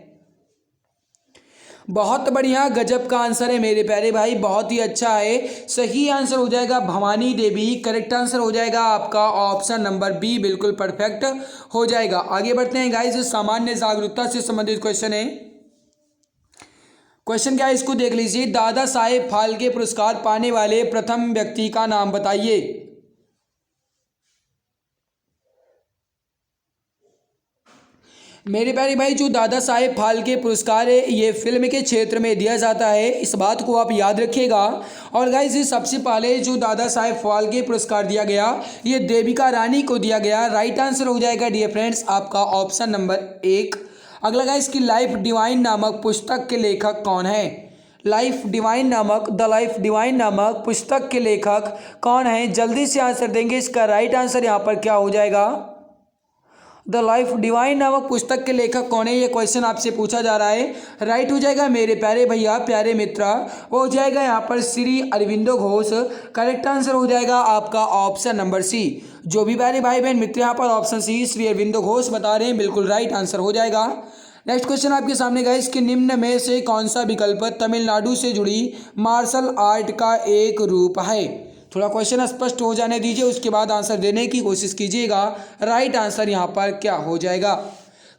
बहुत बढ़िया, गजब का आंसर है मेरे प्यारे भाई, बहुत ही अच्छा है। सही आंसर हो जाएगा भवानी देवी। करेक्ट आंसर हो जाएगा आपका ऑप्शन नंबर बी, बिल्कुल परफेक्ट हो जाएगा। आगे बढ़ते हैं गाइस, सामान्य जागरूकता से संबंधित क्वेश्चन है। क्वेश्चन क्या है इसको देख लीजिए, दादा साहेब फाल्के पुरस्कार पाने वाले प्रथम व्यक्ति का नाम बताइए। मेरे प्यारे भाई जो दादा साहेब फाल्के पुरस्कार है ये फिल्म के क्षेत्र में दिया जाता है, इस बात को आप याद रखिएगा। और गाइस सबसे पहले जो दादा साहेब फाल्के पुरस्कार दिया गया ये देविका रानी को दिया गया। राइट आंसर हो जाएगा डियर फ्रेंड्स आपका ऑप्शन नंबर 1। अगला गाइस की लाइफ डिवाइन नामक पुस्तक के लेखक कौन है? लाइफ डिवाइन नामक द लाइफ डिवाइन नामक पुस्तक के लेखक कौन है? जल्दी से आंसर देंगे, इसका राइट आंसर यहाँ पर क्या हो जाएगा? द लाइफ डिवाइन नामक पुस्तक के लेखक कौन है ये क्वेश्चन आपसे पूछा जा रहा है। राइट हो जाएगा मेरे प्यारे भैया प्यारे मित्र, वो हो जाएगा यहाँ पर श्री अरविंदो घोष। करेक्ट आंसर हो जाएगा आपका ऑप्शन नंबर सी। जो भी प्यारे भाई बहन मित्र यहाँ पर ऑप्शन सी श्री अरविंदो घोष बता रहे हैं बिल्कुल राइट आंसर हो जाएगा। नेक्स्ट क्वेश्चन आपके सामने गाइस कि निम्न में से कौन सा विकल्प तमिलनाडु से जुड़ी मार्शल आर्ट का एक रूप है? थोड़ा क्वेश्चन स्पष्ट हो जाने दीजिए, उसके बाद आंसर देने की कोशिश कीजिएगा। राइट आंसर यहाँ पर क्या हो जाएगा?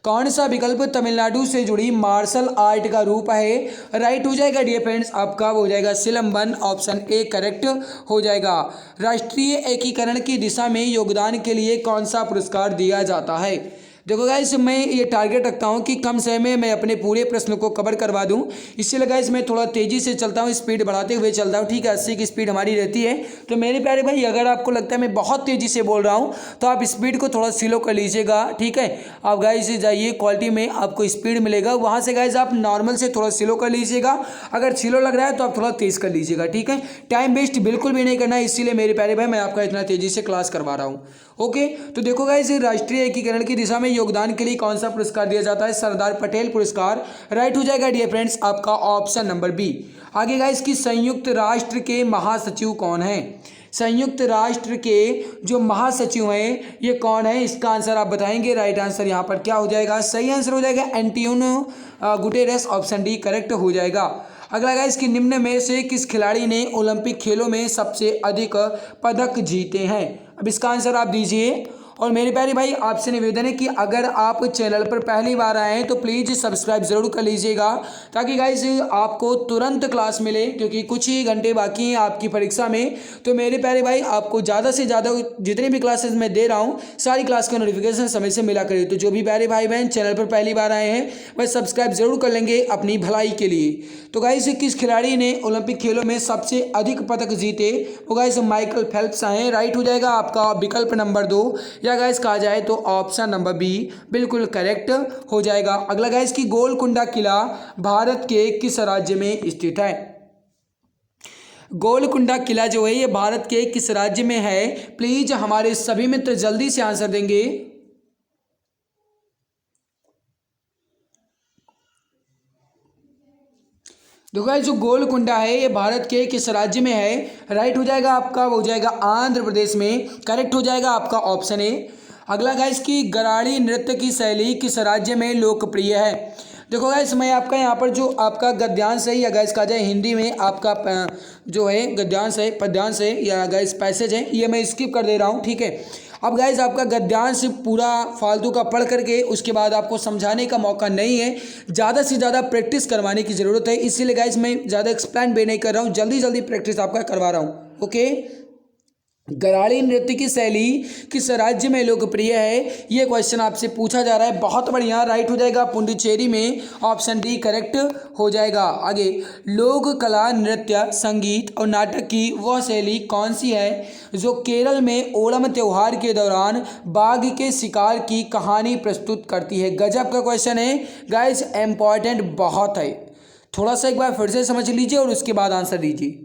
कौन सा विकल्प तमिलनाडु से जुड़ी मार्शल आर्ट का रूप है? राइट हो जाएगा डियर फ्रेंड्स आपका वो हो जाएगा सिलंबन, ऑप्शन ए करेक्ट हो जाएगा। राष्ट्रीय एकीकरण की दिशा में योगदान के लिए कौन सा पुरस्कार दिया जाता है? देखो गाइस मैं ये टारगेट रखता हूँ कि कम समय में मैं अपने पूरे प्रश्न को कवर करवा दूँ, इसलिए गाइस मैं थोड़ा तेज़ी से चलता हूँ, स्पीड बढ़ाते हुए चलता हूँ, ठीक है। 80 की स्पीड हमारी रहती है। तो मेरे प्यारे भाई अगर आपको लगता है मैं बहुत तेज़ी से बोल रहा हूँ तो आप स्पीड को थोड़ा स्लो कर लीजिएगा, ठीक है। आप गाइस जाइए क्वालिटी में आपको स्पीड मिलेगा, वहाँ से गाइस आप नॉर्मल से थोड़ा स्लो कर लीजिएगा। अगर स्लो लग रहा है तो आप थोड़ा तेज़ कर लीजिएगा, ठीक है। टाइम वेस्ट बिल्कुल भी नहीं करना है, इसीलिए मेरे प्यारे भाई मैं आपका इतना तेज़ी से क्लास करवा रहा हूँ। ओके, तो देखो गाइस राष्ट्रीय एकीकरण की दिशा में योगदान के लिए कौन सा पुरस्कार दिया जाता है? सरदार पटेल पुरस्कार। राइट हो जाएगा डियर फ्रेंड्स आपका ऑप्शन नंबर बी। आगे गाइस की संयुक्त राष्ट्र के महासचिव कौन है? संयुक्त राष्ट्र के जो महासचिव हैं ये कौन है, इसका आंसर आप बताएंगे। राइट आंसर यहाँ पर क्या हो जाएगा? सही आंसर हो जाएगा Antonio Guterres, option D correct हो जाएगा। अगला गाइस कि निम्न में से किस खिलाड़ी ने ओलंपिक खेलों में सबसे अधिक पदक जीते हैं? अब इसका आंसर आप दीजिए। और मेरे प्यारे भाई आपसे निवेदन है कि अगर आप चैनल पर पहली बार आए हैं तो प्लीज़ सब्सक्राइब ज़रूर कर लीजिएगा, ताकि गाइस आपको तुरंत क्लास मिले, क्योंकि कुछ ही घंटे बाकी हैं आपकी परीक्षा में। तो मेरे प्यारे भाई आपको ज़्यादा से ज़्यादा जितनी भी क्लासेस मैं दे रहा हूँ सारी क्लास का नोटिफिकेशन समय से मिला करिए। तो जो भी प्यारे भाई बहन चैनल पर पहली बार आए हैं वह सब्सक्राइब जरूर कर लेंगे अपनी भलाई के लिए। तो गाइस किस खिलाड़ी ने ओलंपिक खेलों में सबसे अधिक पदक जीते? वो गाइस माइकल फेल्प्स हैं। राइट हो जाएगा आपका विकल्प नंबर 2, या गाइस कहा जाए तो ऑप्शन नंबर बी बिल्कुल करेक्ट हो जाएगा। अगला गाइस की गोलकुंडा किला भारत के किस राज्य में स्थित है? गोलकुंडा किला जो है ये भारत के किस राज्य में है? प्लीज हमारे सभी मित्र जल्दी से आंसर देंगे। देखो गाइस जो गोलकुंडा है ये भारत के किस राज्य में है? राइट हो जाएगा आपका वो हो जाएगा आंध्र प्रदेश में, करेक्ट हो जाएगा आपका ऑप्शन ए। अगला गाइस की गराड़ी नृत्य की शैली किस राज्य में लोकप्रिय है? देखो गाइस मैं आपका यहाँ पर जो आपका गद्यांश है या गाइस कहा जाए हिंदी में आपका जो है गद्यांश है, पद्यांश है या गाइस पैसेज है, ये मैं स्किप कर दे रहा हूँ, ठीक है। अब गाइस आपका गद्यांश पूरा फालतू का पढ़ करके उसके बाद आपको समझाने का मौका नहीं है, ज़्यादा से ज़्यादा प्रैक्टिस करवाने की ज़रूरत है। इसीलिए गाइस मैं ज़्यादा एक्सप्लेन भी नहीं कर रहा हूँ, जल्दी जल्दी प्रैक्टिस आपका करवा रहा हूँ। ओके, गराड़ी नृत्य की शैली किस राज्य में लोकप्रिय है? ये क्वेश्चन आपसे पूछा जा रहा है। बहुत बढ़िया, राइट हो जाएगा पुडुचेरी में, ऑप्शन डी करेक्ट हो जाएगा। आगे लोक कला नृत्य संगीत और नाटक की वह शैली कौन सी है जो केरल में ओणम त्योहार के दौरान बाघ के शिकार की कहानी प्रस्तुत करती है? गजब का क्वेश्चन है गाइस, इंपॉर्टेंट बहुत है। थोड़ा सा एक बार फिर से समझ लीजिए और उसके बाद आंसर दीजिए,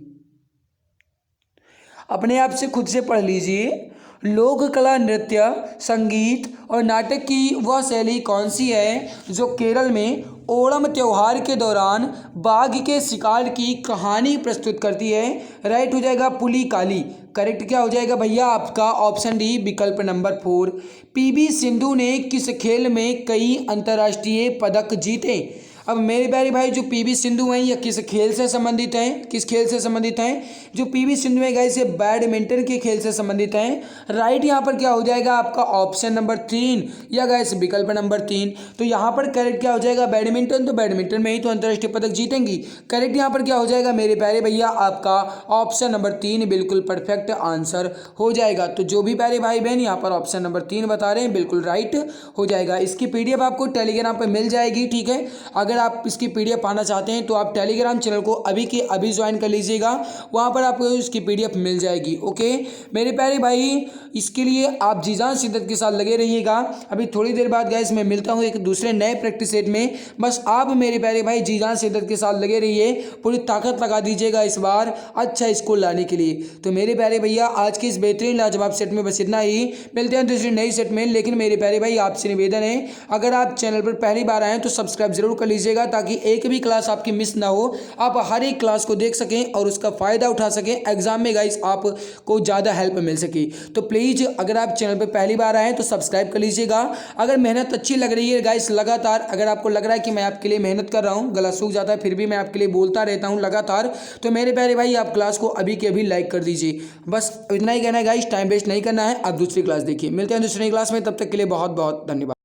अपने आप से खुद से पढ़ लीजिए। लोक कला नृत्य संगीत और नाटक की वह शैली कौन सी है जो केरल में ओणम त्योहार के दौरान बाघ के शिकार की कहानी प्रस्तुत करती है? राइट हो जाएगा पुली काली, करेक्ट क्या हो जाएगा भैया आपका ऑप्शन डी विकल्प नंबर 4। पीवी सिंधु ने किस खेल में कई अंतर्राष्ट्रीय पदक जीते? अब मेरे प्यारे भाई जो पीवी सिंधु हैं ये किस खेल से संबंधित हैं? किस खेल से संबंधित हैं? जो पीवी सिंधु है गाइस ये बैडमिंटन के खेल से संबंधित हैं। राइट यहाँ पर क्या हो जाएगा आपका ऑप्शन नंबर 3 या गाइस विकल्प नंबर 3। तो यहाँ पर करेक्ट क्या हो जाएगा बैडमिंटन, तो बैडमिंटन में ही तो अंतर्राष्ट्रीय पदक जीतेंगी। करेक्ट यहाँ पर क्या हो जाएगा मेरे प्यारे भैया आपका ऑप्शन नंबर 3 बिल्कुल परफेक्ट आंसर हो जाएगा। तो जो भी प्यारे भाई बहन यहाँ पर ऑप्शन नंबर 3 बता रहे हैं बिल्कुल राइट हो जाएगा। इसकी पीडीएफ आपको टेलीग्राम पर मिल जाएगी, ठीक है। अगर आप इसकी पीडीएफ पाना चाहते हैं तो आप टेलीग्राम चैनल को अभी के अभी ज्वाइन कर लीजिएगा, वहां पर आपको इसकी पीडीएफ मिल जाएगी। ओके मेरे प्यारे भाई, इसके लिए आप जी जान शिद्दत के साथ लगे रहिएगा। अभी थोड़ी देर बाद गाइस मैं मिलता हूं एक दूसरे नए प्रैक्टिस सेट में। बस आप मेरे प्यारे भाई जी जान शिद्दत के साथ लगे रहिए, पूरी ताकत लगा दीजिएगा इस बार अच्छा स्कोर लाने के लिए। तो मेरे प्यारे भैया आज के इस बेहतरीन लाजवाब सेट में बस इतना ही, मिलते हैं दूसरी नई सेट में। लेकिन मेरे प्यारे भाई आपसे निवेदन है अगर आप चैनल पर पहली बार आए तो सब्सक्राइब जरूर कर लीजिएगा, ताकि एक भी क्लास आपकी मिस ना हो, आप हर एक क्लास को देख सकें और उसका फायदा उठा सकें, एग्जाम में गाइस आपको ज़्यादा हेल्प मिल सके। तो प्लीज़ अगर आप चैनल पर पहली बार आए तो सब्सक्राइब कर लीजिएगा। अगर मेहनत अच्छी लग रही है गाइस लगातार, अगर आपको लग रहा है कि मैं आपके लिए मेहनत कर रहा हूँ, गला सूख जाता है फिर भी मैं आपके लिए बोलता रहता हूँ लगातार, तो मेरे प्यारे भाई आप क्लास को अभी के अभी लाइक कर दीजिए। बस इतना ही कहना है गाइस, टाइम वेस्ट नहीं करना है, आप दूसरी क्लास देखिए। मिलते हैं दूसरी क्लास में, तब तक के लिए बहुत बहुत धन्यवाद।